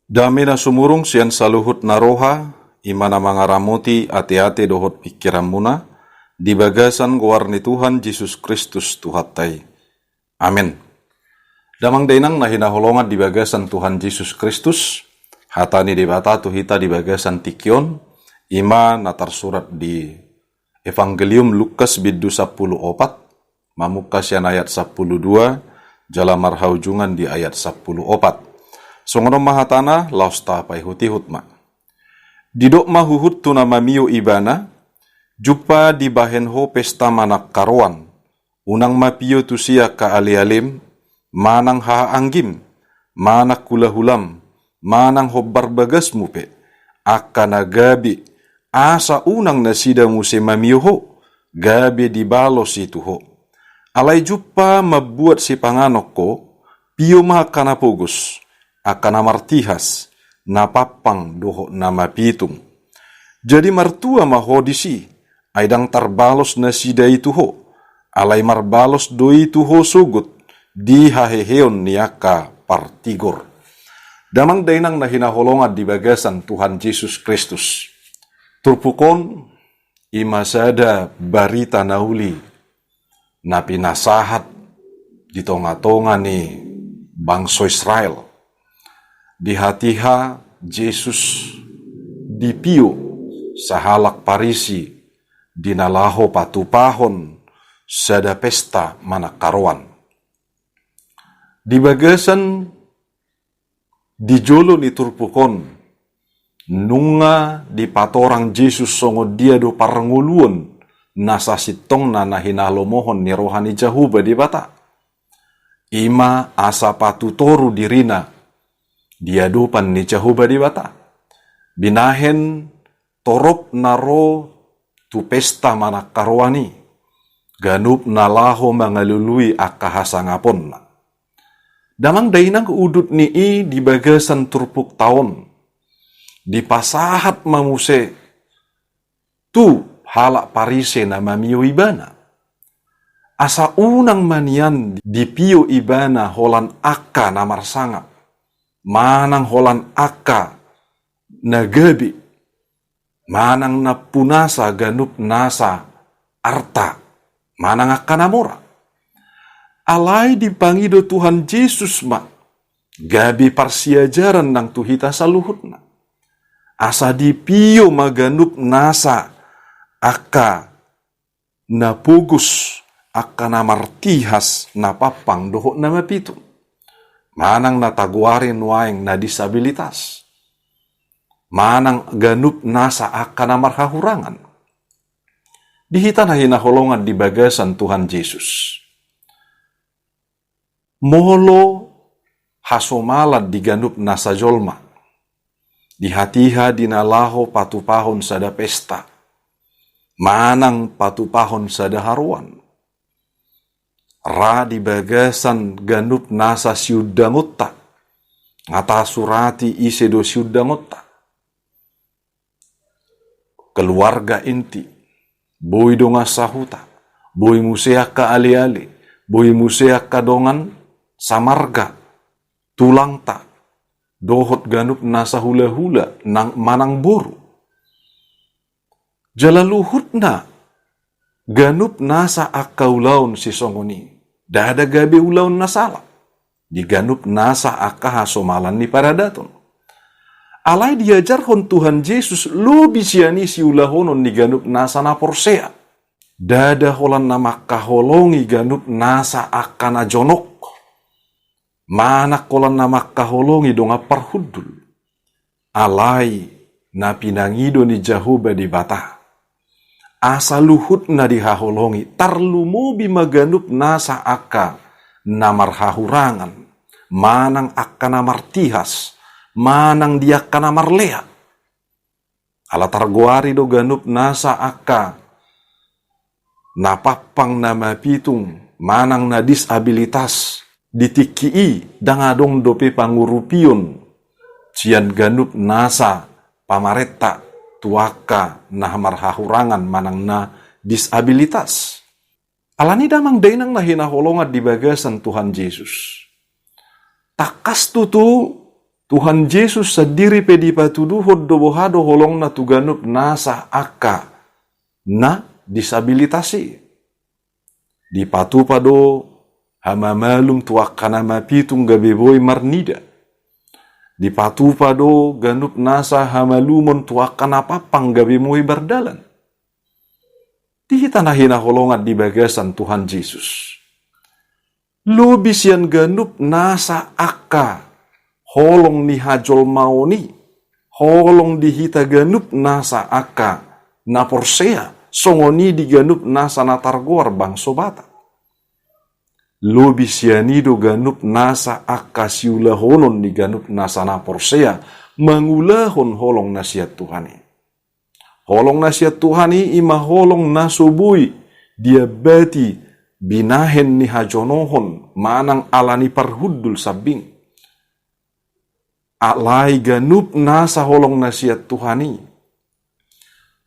Damina sumurung sian saluhut naroha, imana mangaramuti ate-ate dohot pikiran muna, di bagasan guarni Tuhan Yesus Kristus Tuhatai. Amin. Damang dainang nahinaholongan di bagasan Tuhan Yesus Kristus, hatani debata tuhita di bagasan tikion, ima natar surat di Evangelium Lukas biddu 14, mamukas yan ayat 12, jalamar haujungan di ayat 14. Songono mahatana lausta pai hutihut ma. Didok mahuhut tuna mamiyo ibana, jupa di bahenho pesta manak karuan, unang mapiyo tusia ka ali-alim, manang haanggim, manak kulahulam, manang hobbar bagas mupe, akana gabi, asa unang nasida muse mamiyo gabi di balos itu ho. Alay jupa mabuat si panganok ko, piyo mahakana pogus, akan amartihas, napapang doho nama pitung. Jadi martua mahodisi, aidang tarbalos na sida itu ho, alay marbalos do itu ho sugut, di haheheon niaka partigor. Damang dainang nahinaholongan di bagasan Tuhan Yesus Kristus. Turpukon, imasada barita nauli, na pinasahat di tonga-tonga ni bangsa Israel. Di hatiha Yesus dipiu sahalak parisi dinalaho patupahon sada pesta manakaroan. Di bagasan di jolo ni turpukon nunga di patorang Yesus songo dia do paranguluon nasa sitong na nahinalomohon ni rohani Jahuba di bata. Ima asa patutoru dirina diadupan ni Jahuba di bata. Binahen torop naro tu pesta manak karwani. Ganup nalaho mangalului akahasangapon na. Damang dainang udut ni di bagasan turpuk taon. Di pasahat mamuse. Tu halak parise na mamiyo ibana. Asa unang manian di piyo ibana holan akka namar sangap. Manang holan akka nagabi, manang napunasa ganup nasa arta, manang akka namora. Alay dipangido Tuhan Yesus ma, gabi parsiajaran nang tuhita saluhut na. Asa dipiyo maganup nasa akka napugus, akka namartihas napapang doho na mapitung. Manang natagwarin waeng na disabilitas. Manang ganup nasa akan amarhahurangan. Dihita na hinaholongan di bagasan Tuhan Yesus. Molo hasomalad di ganup nasa jolma. Di hatiha dinalaho patupahon sada pesta. Manang patupahon sada haruan. Ra di bagasan ganup nasa siudangotta. Ngata surati ise do siudangotta. Keluarga inti. Boy donga sahuta. Boy musea ka ali-ali. Boy musea ka dongan samarga. Tulang ta. Dohot ganup nasa hula-hula nang manang boru. Jalaluhut na. Ganup nasa akaulaon si songoni. Dada gabi ulaon na sala. Di ganup nasa akahasomalan ni paradaton. Alay diajarhon Tuhan Yesus lobi siani si ulahonon ni ganup nasa na porsea. Dada holan na makaholongi ganup nasa akana jonok. Manak holan na makaholongi donga parhudul. Alay na pinangido ni Jahuba di bata. Asa luhut na dihaholongi, tarlumubi maganup nasa akka namarhahurangan, manang akka namartihas, manang dia akka namarlea. Alatarguari do ganup nasa akka napapang namapitung, manang na disabilitas, ditikii, dangadong dope pangurupion, cian ganup nasa pamareta, tuaka na marhahurangan manang na disabilitas. Alani damang dainang nahinaholongan di bagasan Tuhan Yesus. Takas tutu Tuhan Yesus sendiri pedi patuduhod dobohado holong na tuganup nasa aka na disabilitasi. Di patupado hamamalum tuakana mapitung gabeboy marnida. Di patupado ganup nasa hamalumon tuakana papang gabemoy bardalan. Di tanahina holongan di bagasan Tuhan Yesus. Lubis yan ganup nasa aka holong ni hajol maoni, holong dihita ganup nasa aka na porsea, songoni di ganup nasa natargor bang sobata. Lubis yanido ganup nasa aka siulahonon di ganup nasa na porsea, mangulahon holong nasihat Tuhani. Holong nasihat Tuhani ima holong nasubui, diabati binahen ni hajonohon, manang alani parhudul sabing. Alai ganup nasa holong nasihat Tuhani.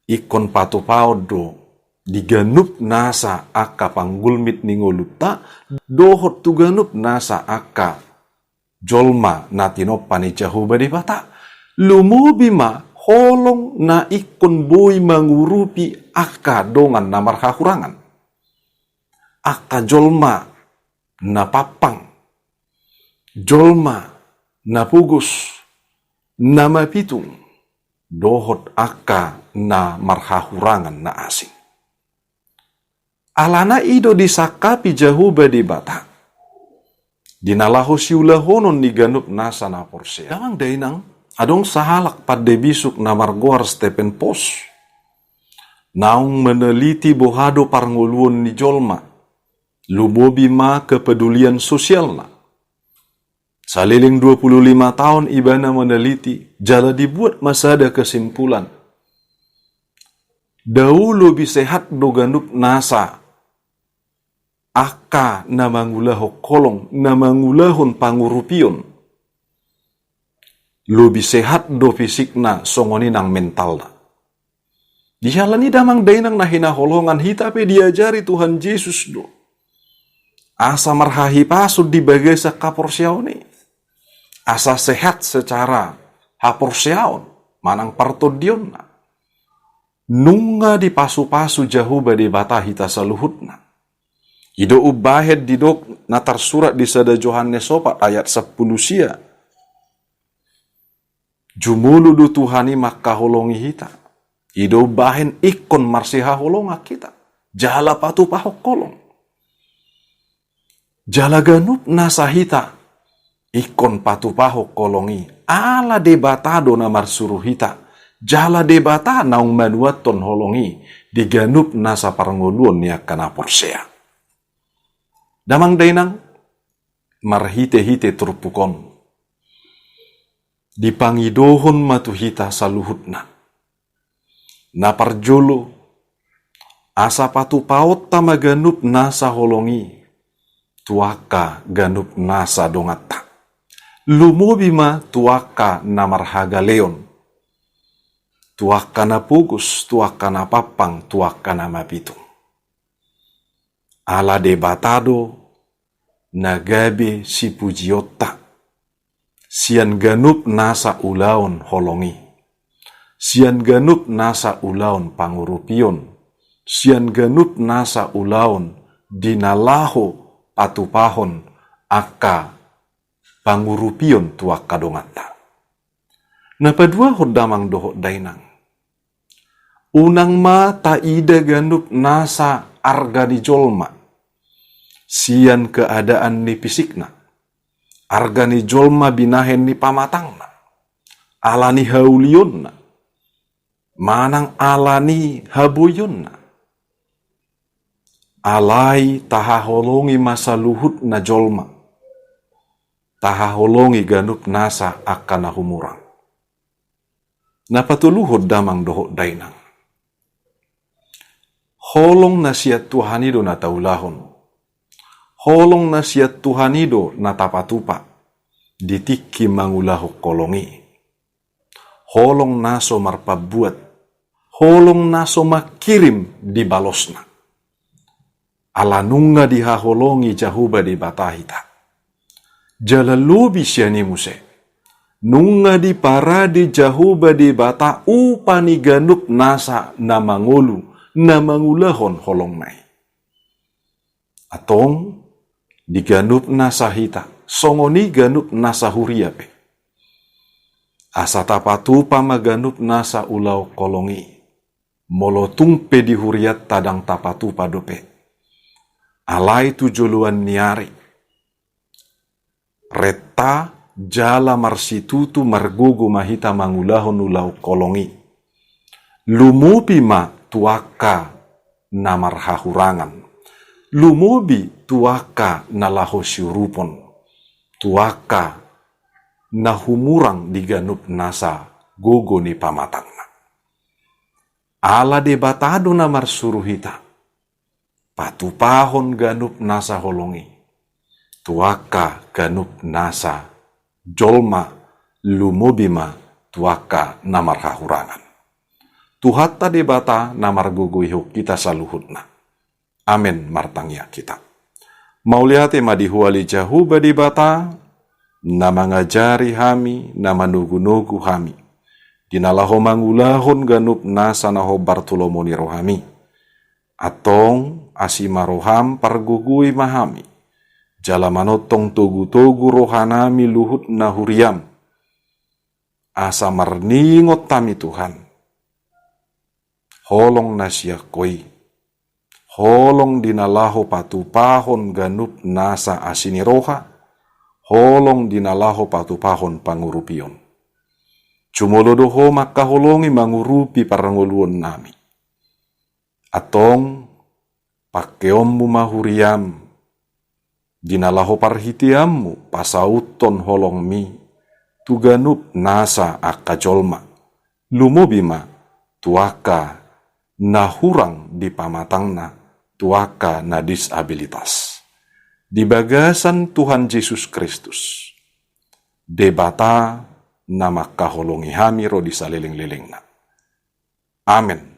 Ikon patupaod do, di ganup nasa aka panggulmit ningoluta, dohot tu ganup nasa aka jolma natinopani jahuba di bata. Lumubima holong na ikon boy mangurupi aka dongan na marhahurangan. Aka jolma na papang. Jolma na pugos, na mapitung, dohot aka na marhahurangan na asing. Alana ido disakapi jahuba di bata. Dinalaho siulahonon ni ganup nasa na porsea. Damang dainang, adong sahalak padde bisuk na margoar Stephen Pos. Naung meneliti bohado parnguluon ni jolma. Lumobi ma kepedulian sosial na. Saliling 25 tahun ibana meneliti, jala dibuat masada kesimpulan. Dahulu bisehat do ganup nasa, aka na mangulahok kolong, na mangulahon pangurupion. Lubi sehat do fisik na songoni nang mental na. Di halani damang dainang na hinaholongan hitape diajari Tuhan Yesus do. Asa marhahi pasud di bagai sa kaporsiaw ni. Asa sehat secara haporsiaon, manang partodion na. Nunga di pasu-pasu jahuba di bata hita saluhut na. Ido ubahed didok na tersurat di sada Yohanes 4 ayat 10 sia. Jumulu du Tuhani maka holongi hita. Ido bahen ikon marsiha holonga kita. Jala patu pahok kolong. Jala ganup nasa hita. Ikon patu pahok kolongi. Ala debatado na marsuruh hita. Jala debata naung manuaton holongi. Diganup nasa parangoluon niya kana porsea. Damang dainang marhite-hite turpukon. Dipangidohon matuhita saluhut na. Naparjolo asa patu paot tamaganup nasa holongi. Tuaka ganup nasa dongata. Lumobima tuaka na marhaga leon. Tuaka na pugus, tuaka na papang, tuaka na mapitung. Ala debatado na gabe si pujiota. Sian ganup nasa ulaon holongi. Sian ganup nasa ulaon pangurupion. Sian ganup nasa ulaon dinalaho patupahon aka pangurupion tuak kadongata. Napadua hodamang dohot dainang. Unang ma taida ganup nasa arga di jolma. Sian keadaan ni pisikna. Arga ni jolma binahen ni pamatangna. Alani haulionna. Manang alani habuyonna. Alai tahaholongi masa luhut na jolma. Tahaholongi ganup nasa akan humurang. Napatuluhod damang dohot dainang. Holong nasiat Tuhanido na taulahon. Holong nasiat Tuhanido na tapatupa. Ditiki mangulahok kolongi. Holong naso marpabuat. Holong naso makirim di balosna. Alanunga dihaholongi jahuba di batahita. Jalalubi siya ni muse. nunga di para di jahuba di bata upani ganup nasa na mangulu na mangulahon holong nai. Atong di ganup nasa hita, songoni ganup nasa huriape. Asa tapatu pamaganup nasa ulau kolongi, molotung pe di huriat tadang tapatu padope. Alai tujuluan niari. Reta jala marsitutu margugu mahita mangulahon ulau kolongi. Lumupi ma tuaka namarhahurangan. Lumubi tuaka nalaho syurupon. Tuaka nahumurang diganup nasa gogo ni pamatangna. Ala debatado na marsuruhita. Patupahon ganup nasa holongi. Tuaka ganup nasa jolma lumubima tuaka namarhahurangan. Tuhatta debata namarguguiho kita saluhutna. Amin martangya kita. Maulihati madihuali jahuba debata na mangajari hami na manugu-nugu hami. Dinalaho mangulahon ganup nasa naho Bartolomoni rohami. Atong asima roham pargugui mahami. Jala manotong togu-togu rohanami luhut na huriam. Asa marningot tami Tuhan. Holong nasya koi. Holong dinalaho patupahon ganup nasa asiniroha. Holong dinalaho patupahon pangurupion. Cumolodoho makaholongi mangurupi paranguluan nami. Atong pakeommu mahuriam. Dinalaho parhitiammu pasauton holong mi. Tuganup nasa akajolma. Lumubima tuaka nahurang di pamatangna. Tuaka na disabilitas. Di bagasan Tuhan Yesus Kristus. Debata na makaholongi hami ro di saliling-lilingna. Amen.